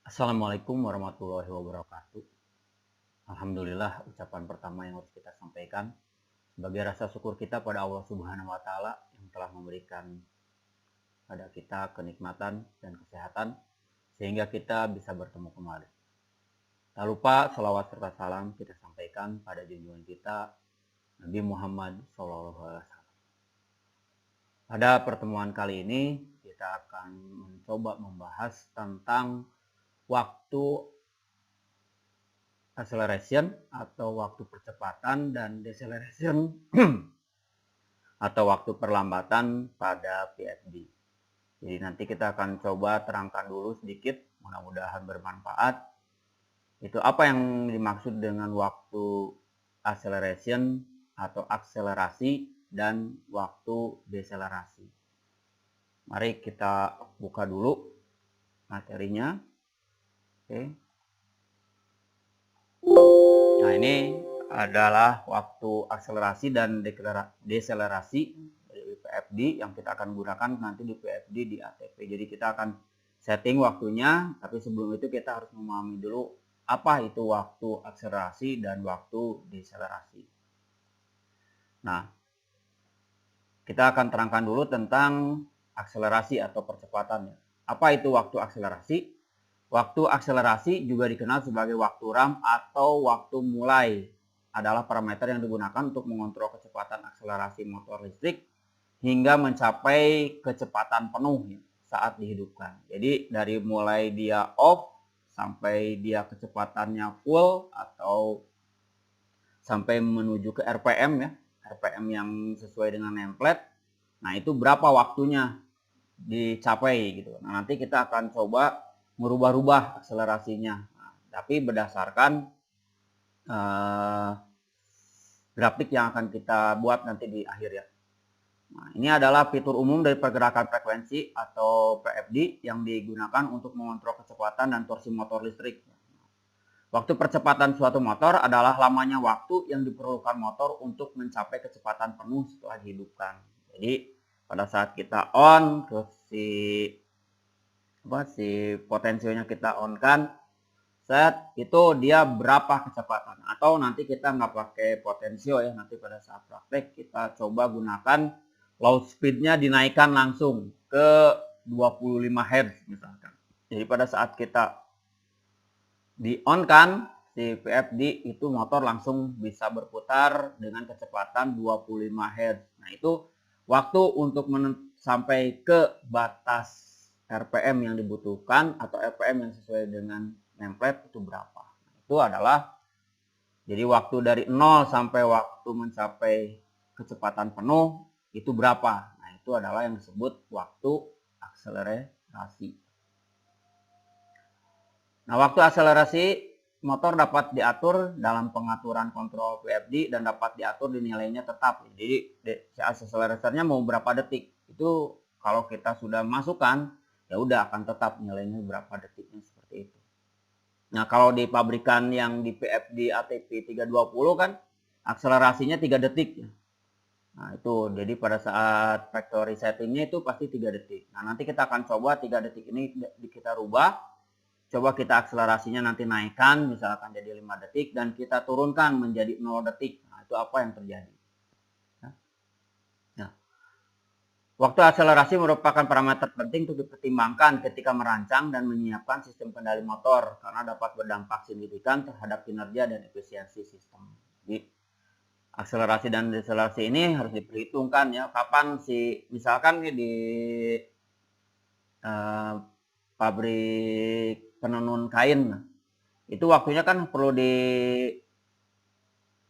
Assalamualaikum warahmatullahi wabarakatuh. Alhamdulillah, ucapan pertama yang harus kita sampaikan sebagai rasa syukur kita pada Allah Subhanahu wa taala yang telah memberikan pada kita kenikmatan dan kesehatan sehingga kita bisa bertemu kembali. Tak lupa salawat serta salam kita sampaikan pada junjungan kita Nabi Muhammad SAW. Pada pertemuan kali ini kita akan mencoba membahas tentang waktu acceleration atau waktu percepatan dan deceleration atau waktu perlambatan pada PFD. Jadi nanti kita akan coba terangkan dulu sedikit, mudah-mudahan bermanfaat. Itu apa yang dimaksud dengan waktu acceleration atau akselerasi dan waktu deselerasi. Mari kita buka dulu materinya. Oke. Nah, ini adalah waktu akselerasi dan deselerasi dari PFD yang kita akan gunakan nanti di PFD di ATP. Jadi kita akan setting waktunya, tapi sebelum itu kita harus memahami dulu apa itu waktu akselerasi dan waktu deselerasi. Nah, kita akan terangkan dulu tentang akselerasi atau percepatannya. Apa itu waktu akselerasi? Waktu akselerasi juga dikenal sebagai waktu ram atau waktu mulai, adalah parameter yang digunakan untuk mengontrol kecepatan akselerasi motor listrik hingga mencapai kecepatan penuh saat dihidupkan. Jadi dari mulai dia off sampai dia kecepatannya full atau sampai menuju ke RPM ya, RPM yang sesuai dengan nameplate. Nah, itu berapa waktunya dicapai gitu. Nah, nanti kita akan coba merubah-rubah akselerasinya, tapi berdasarkan grafik yang akan kita buat nanti di akhir ya. Nah, ini adalah fitur umum dari pergerakan frekuensi atau PFD yang digunakan untuk mengontrol kecepatan dan torsi motor listrik. Waktu percepatan suatu motor adalah lamanya waktu yang diperlukan motor untuk mencapai kecepatan penuh setelah dihidupkan. Jadi pada saat kita on, terus si potensionya kita on kan, set itu dia berapa kecepatan, atau nanti kita nggak pakai potensio ya, nanti pada saat praktek kita coba gunakan low speednya dinaikkan langsung ke 25 Hz misalkan. Jadi pada saat kita di on kan si PFD itu motor langsung bisa berputar dengan kecepatan 25 Hz. Nah, itu waktu untuk sampai ke batas RPM yang dibutuhkan atau RPM yang sesuai dengan nameplate itu berapa. Itu adalah jadi waktu dari 0 sampai waktu mencapai kecepatan penuh itu berapa. Nah, itu adalah yang disebut waktu akselerasi. Nah, waktu akselerasi motor dapat diatur dalam pengaturan kontrol PFD dan dapat diatur di nilainya tetap. Jadi akseleratornya mau berapa detik itu kalau kita sudah masukkan ya udah akan tetap nilainya berapa detiknya seperti itu. Nah, kalau di pabrikan yang di PFD ATP 320 kan akselerasinya 3 detik. Nah, itu jadi pada saat factory settingnya itu pasti 3 detik. Nah, nanti kita akan coba 3 detik ini kita rubah. Coba kita akselerasinya nanti naikkan misalkan jadi 5 detik dan kita turunkan menjadi 0 detik. Nah, itu apa yang terjadi? Nah, waktu akselerasi merupakan parameter penting untuk dipertimbangkan ketika merancang dan menyiapkan sistem kendali motor karena dapat berdampak signifikan terhadap kinerja dan efisiensi sistem. Jadi akselerasi dan deselerasi ini harus diperhitungkan ya, kapan misalkan di pabrik penenun kain itu waktunya kan perlu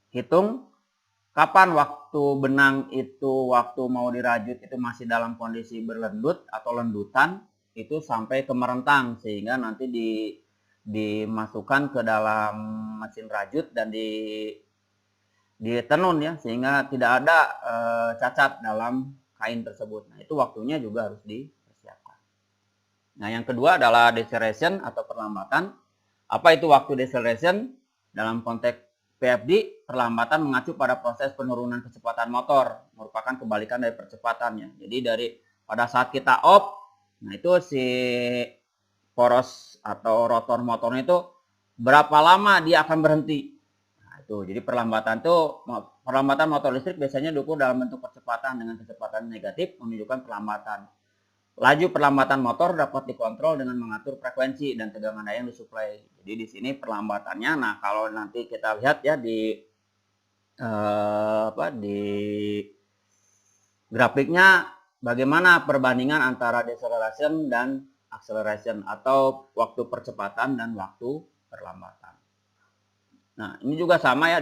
dihitung kapan waktu benang itu waktu mau dirajut itu masih dalam kondisi berlendut atau lendutan itu sampai ke merentang sehingga nanti dimasukkan ke dalam mesin rajut dan ditenun ya sehingga tidak ada cacat dalam kain tersebut. Nah, itu waktunya juga harus dipersiapkan. Nah, yang kedua adalah deceleration atau perlambatan. Apa itu waktu deceleration? Dalam konteks PFD, perlambatan mengacu pada proses penurunan kecepatan motor, merupakan kebalikan dari percepatannya. Jadi pada saat kita off, nah itu si poros atau rotor motornya itu berapa lama dia akan berhenti. Nah, itu jadi perlambatan motor listrik biasanya diukur dalam bentuk percepatan dengan kecepatan negatif menunjukkan perlambatan. Laju perlambatan motor dapat dikontrol dengan mengatur frekuensi dan tegangan daya yang disuplai. Jadi di sini perlambatannya, nah kalau nanti kita lihat ya di di grafiknya bagaimana perbandingan antara deceleration dan acceleration atau waktu percepatan dan waktu perlambatan. Nah, ini juga sama ya,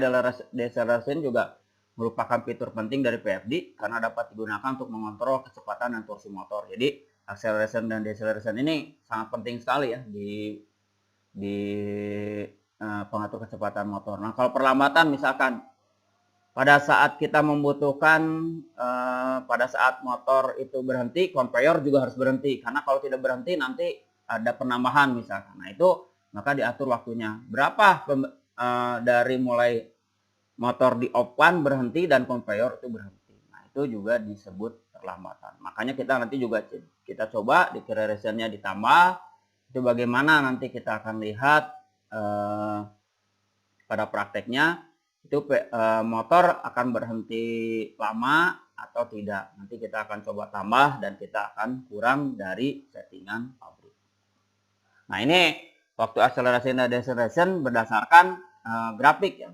deceleration juga merupakan fitur penting dari PFD karena dapat digunakan untuk mengontrol kecepatan dan torsi motor. Jadi acceleration dan deceleration ini sangat penting sekali ya di pengatur kecepatan motor. Nah, kalau perlambatan misalkan pada saat kita membutuhkan pada saat motor itu berhenti, conveyor juga harus berhenti karena kalau tidak berhenti nanti ada penambahan misalkan. Nah, itu maka diatur waktunya. Berapa dari mulai motor di off-kan berhenti dan conveyor itu berhenti. Nah, itu juga disebut perlambatan. Makanya kita nanti juga kita coba deceleration-nya ditambah. Itu bagaimana nanti kita akan lihat pada prakteknya itu motor akan berhenti lama atau tidak. Nanti kita akan coba tambah dan kita akan kurang dari settingan pabrik. Nah, ini waktu akselerasi dan deceleration berdasarkan grafik ya.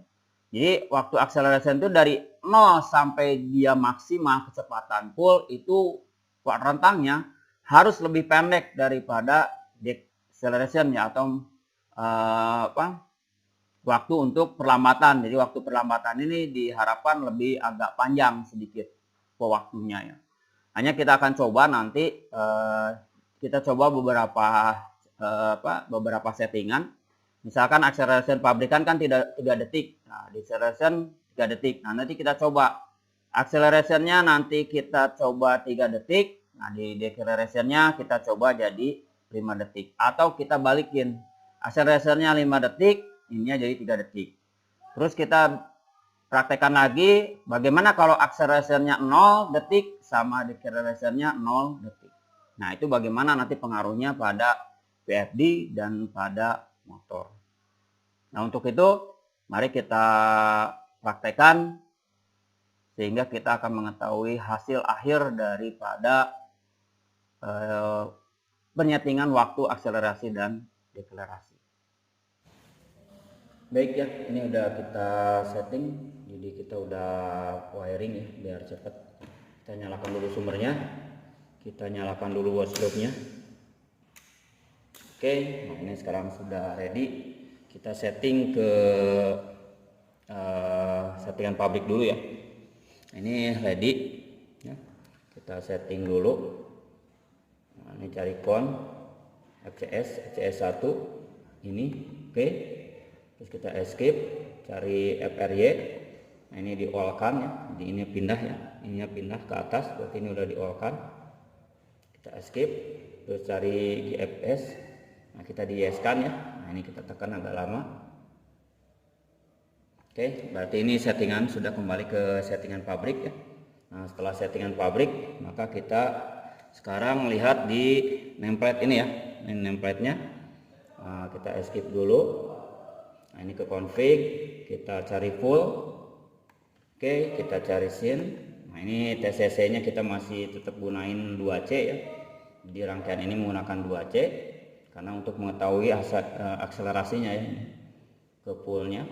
Jadi waktu acceleration itu dari 0 sampai dia maksimal kecepatan full itu rentangnya harus lebih pendek daripada deceleration ya, atau waktu untuk perlambatan. Jadi waktu perlambatan ini diharapkan lebih agak panjang sedikit waktunya ya. Hanya kita akan coba nanti kita coba beberapa settingan. Misalkan acceleration pabrikan kan tidak 3 detik. Nah, deceleration 3 detik. Nah, nanti kita coba accelerationnya nanti kita coba 3 detik. Nah, di deceleration-nya kita coba jadi 5 detik. Atau kita balikin. Accelerationnya 5 detik, ininya jadi 3 detik. Terus kita praktekkan lagi bagaimana kalau acceleration-nya 0 detik sama deceleration-nya 0 detik. Nah, itu bagaimana nanti pengaruhnya pada PFD dan pada motor. Nah, untuk itu mari kita praktekkan sehingga kita akan mengetahui hasil akhir daripada penyetingan waktu akselerasi dan deklarasi. Baik ya, ini udah kita setting, jadi kita udah wiring ya biar cepat. Kita nyalakan dulu sumbernya, kita nyalakan dulu watchdog-nya. Oke, nah ini sekarang sudah ready. Kita setting ke settingan pabrik dulu ya. Ini ready ya. Kita setting dulu. Nah, ini cari con FCS1 ini. Oke. Terus kita escape, cari FRY. Nah, ini di all kan ya. Jadi ini pindah ya. Ininya pindah ke atas, berarti ini udah di all kan. Kita escape, terus cari GFS. Nah, kita di yes kan ya. Nah, ini kita tekan agak lama. Oke, berarti ini settingan sudah kembali ke settingan pabrik ya. Nah, setelah settingan pabrik, maka kita sekarang lihat di nameplate ini ya. Ini nameplate-nya. Nah, kita escape dulu. Nah, ini ke config, kita cari full. Oke, kita cari scene. Nah, ini TCC-nya kita masih tetap gunain 2C ya. Di rangkaian ini menggunakan 2C. Karena untuk mengetahui akselerasinya ya, ke fullnya.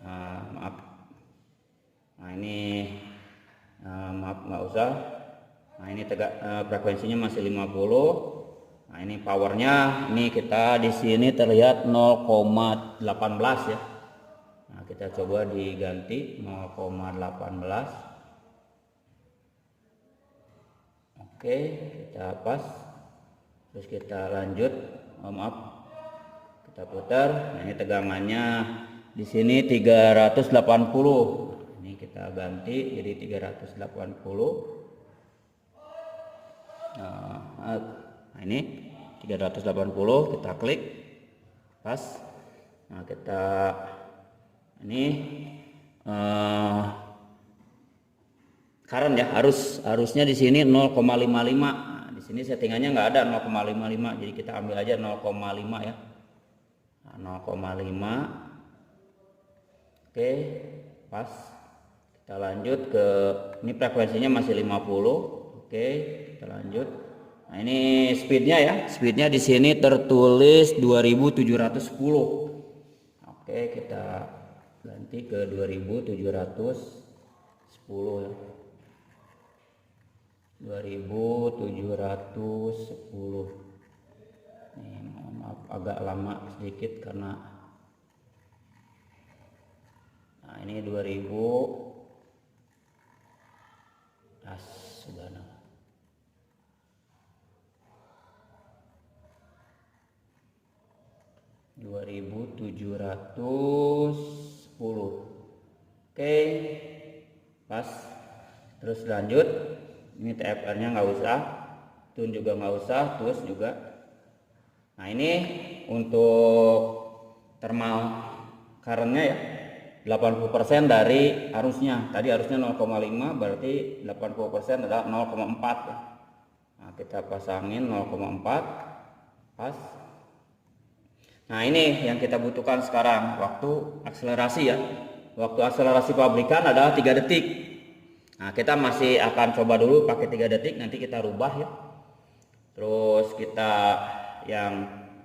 Maaf. Nah, ini maaf nggak usah. Nah, ini frekuensinya masih 50. Nah, ini powernya, ini kita di sini terlihat 0,18 ya. Nah, kita coba diganti 0,18. Oke, kita pas. Terus kita lanjut, maaf, kita putar. Nah, ini tegangannya di sini 380. Ini kita ganti jadi 380. Nah, ini 380 kita klik pas. Nah, kita ini current ya, harusnya di sini 0,55. Nah, di sini settingannya nggak ada 0,55, jadi kita ambil aja 0,5 ya. Nah, 0,5. Oke, pas. Kita lanjut ke, ini frekuensinya masih 50. Oke, kita lanjut. Nah, ini speednya ya. Speednya di sini tertulis 2710. Oke, kita ganti ke 2710 ya. 2710. Nih, maaf agak lama sedikit karena ini 2000. Sudah 2710. Oke, pas. Terus lanjut, ini TFR nya nggak usah, tune juga nggak usah, terus juga. Nah, ini untuk thermal currentnya ya, 80% dari arusnya. Tadi arusnya 0,5, berarti 80% adalah 0,4 ya. Nah, kita pasangin 0,4, pas. Nah, ini yang kita butuhkan sekarang, waktu akselerasi ya. Waktu akselerasi pabrikan adalah 3 detik. Nah, kita masih akan coba dulu pakai 3 detik, nanti kita rubah ya. Terus kita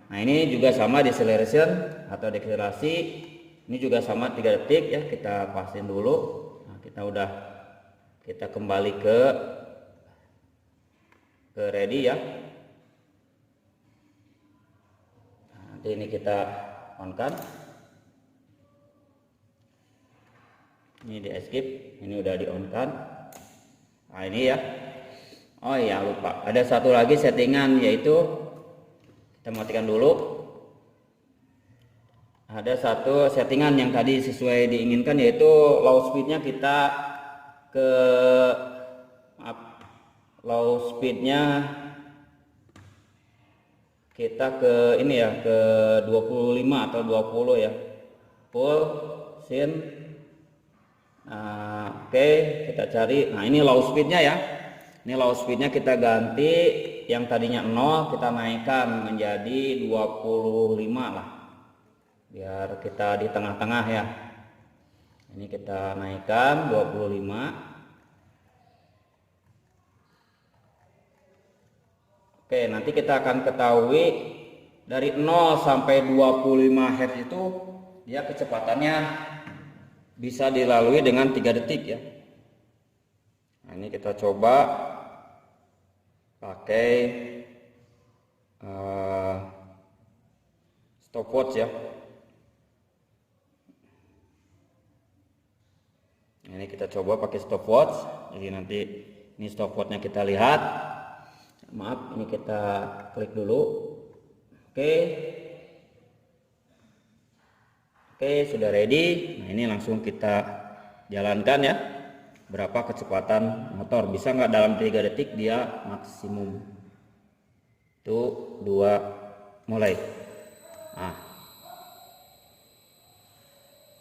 nah ini juga sama deceleration atau deklarasi. Ini juga sama 3 detik ya, kita pasin dulu. Nah, kita kembali ke ready ya. Nah, nanti ini kita on kan. Ini di escape, ini udah di on kan. Nah, ini ya. Oh iya, lupa. Ada satu lagi settingan, yaitu kita matikan dulu. Ada satu settingan yang tadi sesuai diinginkan, yaitu low speednya kita ke ini ya, ke 25 atau 20 ya, full sin. Nah, oke, kita cari. Nah, ini low speednya ya. Ini low speednya kita ganti, yang tadinya 0 kita naikkan menjadi 25 lah, biar kita di tengah-tengah ya. Ini kita naikkan 25. Oke, nanti kita akan ketahui dari 0 sampai 25 Hz itu dia kecepatannya bisa dilalui dengan 3 detik ya. Nah, ini kita coba pakai stopwatch ya. Ini kita coba pakai stopwatch. Jadi nanti ini stopwatchnya kita lihat. Maaf, ini kita klik dulu. Oke, sudah ready. Nah, ini langsung kita jalankan ya. Berapa kecepatan motor? Bisa nggak dalam 3 detik dia maksimum? Itu 2, mulai. Nah.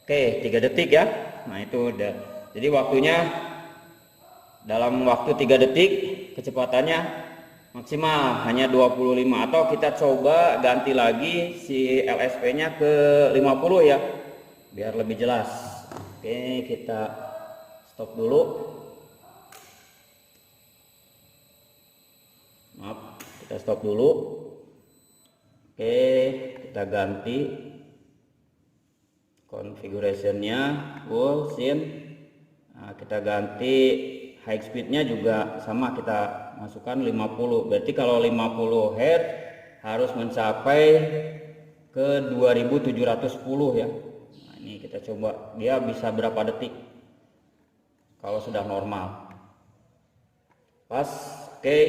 Oke, 3 detik ya. Nah, itu udah. Jadi waktunya dalam waktu 3 detik kecepatannya maksimal hanya 25, atau kita coba ganti lagi si LSP nya ke 50 ya, biar lebih jelas. Oke, kita stop dulu. Maaf, kita stop dulu. Oke, kita ganti configuration-nya full sin. Nah, kita ganti high speed-nya juga sama, kita masukkan 50. Berarti kalau 50 Hz harus mencapai ke 2710 ya. Nah, ini kita coba dia bisa berapa detik kalau sudah normal. Pas, oke.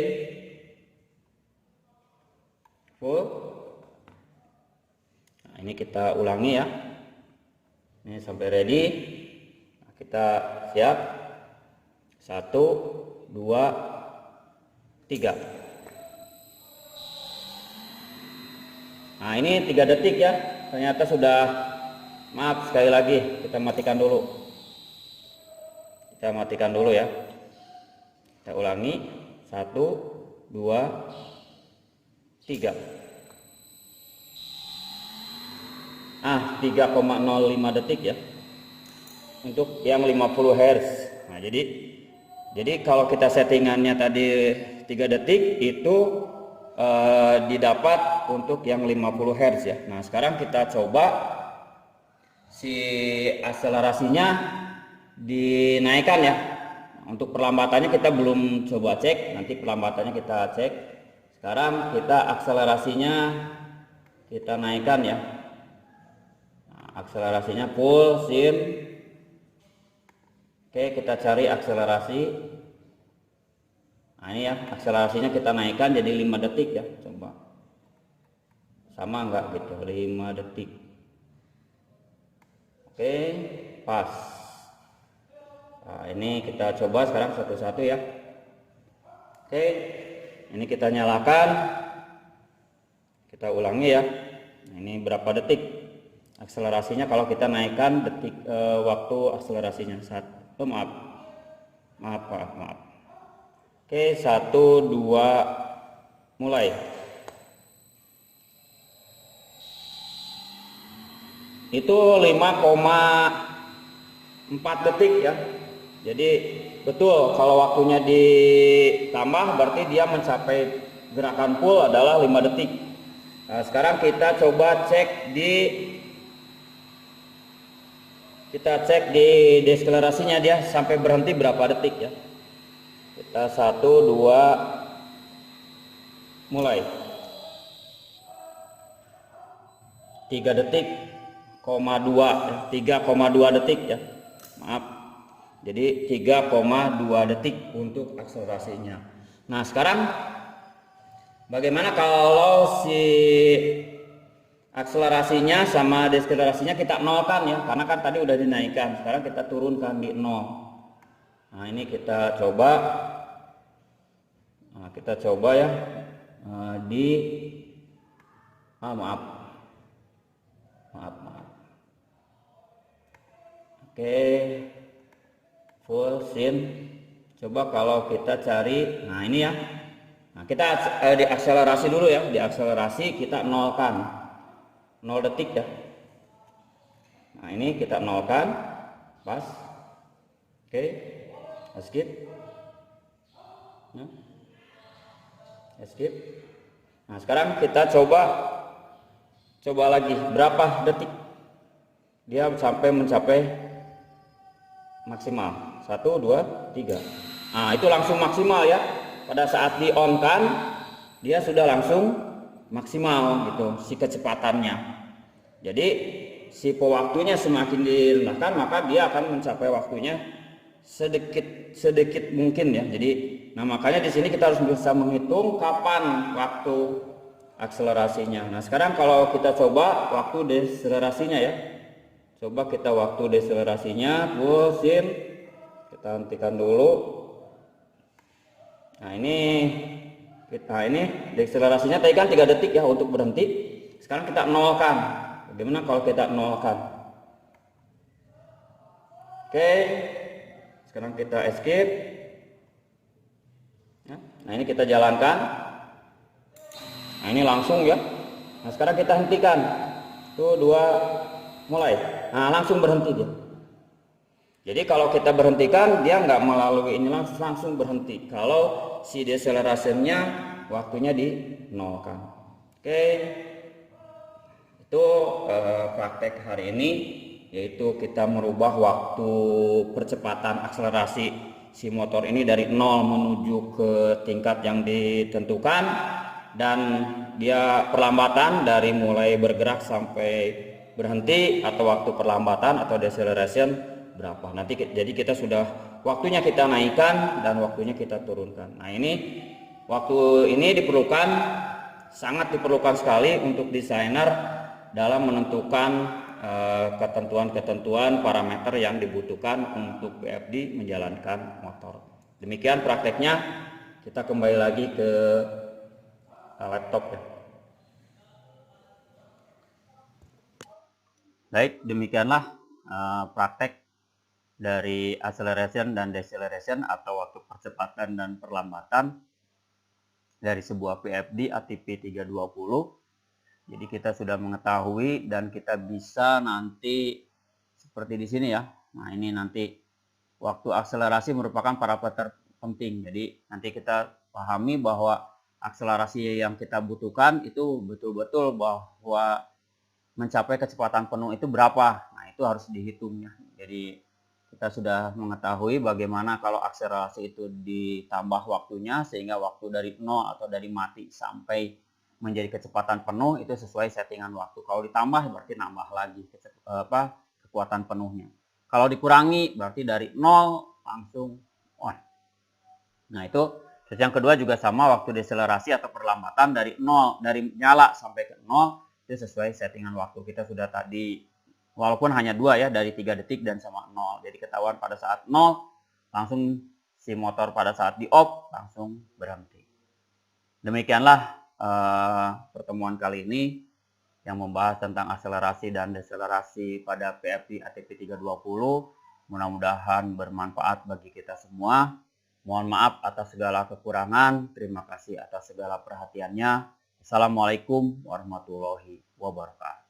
Full. Nah, ini kita ulangi ya. Ini sampai ready. Nah, kita siap. 1, 2, 3. Nah, ini 3 detik ya. Ternyata sudah. Maaf, sekali lagi kita matikan dulu. Kita matikan dulu ya. Kita ulangi. 1, 2, 3. 3,05 detik ya untuk yang 50 Hz. Nah, jadi kalau kita settingannya tadi 3 detik itu didapat untuk yang 50 Hz ya. Nah, sekarang kita coba si akselerasinya dinaikkan ya. Untuk perlambatannya kita belum coba cek, nanti perlambatannya kita cek. Sekarang kita akselerasinya kita naikkan ya. Akselerasinya full sin. Oke, kita cari akselerasi. Nah, ini ya, akselerasinya kita naikkan jadi 5 detik ya. Coba sama enggak gitu, 5 detik. Oke, pas. Nah, ini kita coba sekarang satu-satu ya. Oke, ini kita nyalakan, kita ulangi ya. Nah, ini berapa detik akselerasinya kalau kita naikkan detik waktu akselerasinya. Maaf. Oke, 1, 2, mulai. Itu 5,4 detik ya. Jadi betul kalau waktunya ditambah berarti dia mencapai gerakan full adalah 5 detik. Nah, sekarang kita coba cek di deselerasinya dia sampai berhenti berapa detik ya. Kita 1, 2, mulai. 3 detik, 3,2 detik ya. Maaf. Jadi 3,2 detik untuk akselerasinya. Nah, sekarang bagaimana kalau si akselerasinya sama deselerasinya kita nolkan ya, karena kan tadi udah dinaikkan, sekarang kita turunkan di 0. Nah, ini kita coba. Nah, kita coba ya maaf. Oke, full sin. Coba kalau kita cari, nah ini ya. Nah, kita di akselerasi dulu ya, di akselerasi kita nolkan. 0 detik ya. Nah, ini kita nolkan, pas. Oke, escape. Nah, escape. Nah, sekarang kita coba lagi berapa detik dia sampai mencapai maksimal. 1, 2, 3. Nah, itu langsung maksimal ya. Pada saat di on kan dia sudah langsung maksimal gitu si kecepatannya. Jadi si pewaktunya semakin direndahkan maka dia akan mencapai waktunya sedikit mungkin ya. Jadi nah makanya di sini kita harus bisa menghitung kapan waktu akselerasinya. Nah, sekarang kalau kita coba waktu deselerasinya ya. Coba kita waktu deselerasinya full sin. Kita hentikan dulu. Nah, ini deselerasinya tadi kan 3 detik ya untuk berhenti. Sekarang kita nolkan. Bagaimana kalau kita nolkan? Oke, sekarang kita escape. Nah, ini kita jalankan. Nah, ini langsung ya. Nah, sekarang kita hentikan. 1, 2, mulai. Nah, langsung berhenti dia. Jadi kalau kita berhentikan dia nggak melalui ini, langsung berhenti. Kalau si decelerationnya waktunya di nolkan. Oke, itu praktek hari ini, yaitu kita merubah waktu percepatan akselerasi si motor ini dari 0 menuju ke tingkat yang ditentukan, dan dia perlambatan dari mulai bergerak sampai berhenti, atau waktu perlambatan atau deceleration berapa. Nanti jadi kita sudah waktunya kita naikkan dan waktunya kita turunkan. Nah, ini waktu ini sangat diperlukan sekali untuk desainer dalam menentukan ketentuan-ketentuan parameter yang dibutuhkan untuk BFD menjalankan motor. Demikian prakteknya. Kita kembali lagi ke laptop ya. Baik, demikianlah praktek dari acceleration dan deceleration atau waktu percepatan dan perlambatan dari sebuah PFD ATP 320. Jadi kita sudah mengetahui dan kita bisa nanti seperti di sini ya. Nah, ini nanti waktu akselerasi merupakan parameter penting. Jadi nanti kita pahami bahwa akselerasi yang kita butuhkan itu betul-betul bahwa mencapai kecepatan penuh itu berapa. Nah, itu harus dihitungnya. Jadi kita sudah mengetahui bagaimana kalau akselerasi itu ditambah waktunya sehingga waktu dari 0 atau dari mati sampai menjadi kecepatan penuh itu sesuai settingan waktu. Kalau ditambah berarti nambah lagi kekuatan penuhnya. Kalau dikurangi berarti dari 0 langsung on. Nah, itu terus yang kedua juga sama, waktu deselerasi atau perlambatan dari 0, dari nyala sampai ke 0 itu sesuai settingan waktu kita sudah tadi. Walaupun hanya 2 ya, dari 3 detik dan sama 0. Jadi ketahuan pada saat 0 langsung si motor pada saat di off langsung berhenti. Demikianlah pertemuan kali ini yang membahas tentang akselerasi dan deselerasi pada PFD ATP 320. Mudah-mudahan bermanfaat bagi kita semua. Mohon maaf atas segala kekurangan. Terima kasih atas segala perhatiannya. Assalamualaikum warahmatullahi wabarakatuh.